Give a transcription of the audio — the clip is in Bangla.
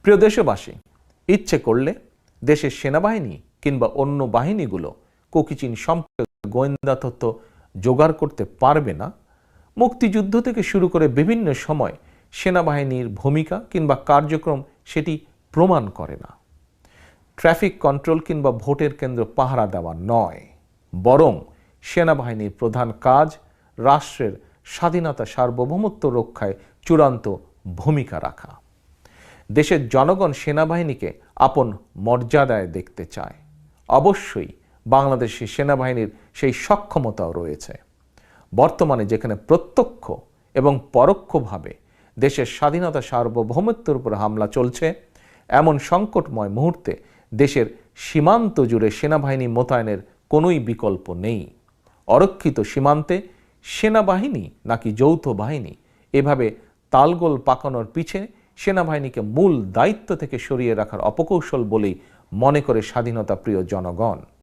প্রিয় দেশবাসী, ইচ্ছে করলে দেশের সেনাবাহিনী কিংবা অন্য বাহিনীগুলো কোকিচিন সম্পর্কে গোয়েন্দা তথ্য জোগাড় করতে পারবে না। মুক্তিযুদ্ধ থেকে শুরু করে বিভিন্ন সময় সেনাবাহিনীর ভূমিকা কিংবা কার্যক্রম সেটি প্রমাণ করে না। ট্রাফিক কন্ট্রোল কিংবা ভোটের কেন্দ্র পাহারা দেওয়া নয়, বরং সেনাবাহিনীর প্রধান কাজ রাষ্ট্রের স্বাধীনতা সার্বভৌমত্ব রক্ষায় চূড়ান্ত ভূমিকা রাখা। দেশের জনগণ সেনাবাহিনীকে আপন মর্যাদায় দেখতে চায়। অবশ্যই বাংলাদেশের সেনাবাহিনীর সেই সক্ষমতাও রয়েছে। বর্তমানে যেখানে প্রত্যক্ষ এবং পরোক্ষভাবে দেশের স্বাধীনতা সার্বভৌমত্বের উপর হামলা চলছে, এমন সংকটময় মুহূর্তে দেশের সীমান্ত জুড়ে সেনাবাহিনী মোতায়েনের কোনোই বিকল্প নেই। অরক্ষিত সীমান্তে সেনাবাহিনী নাকি যৌথ বাহিনী, এভাবে তালগোল পাকানোর পিছে সেনাবাহিনীকে মূল দায়িত্ব থেকে সরিয়ে রাখার অপকৌশল বলেই মনে করে স্বাধীনতা প্রিয় জনগণ।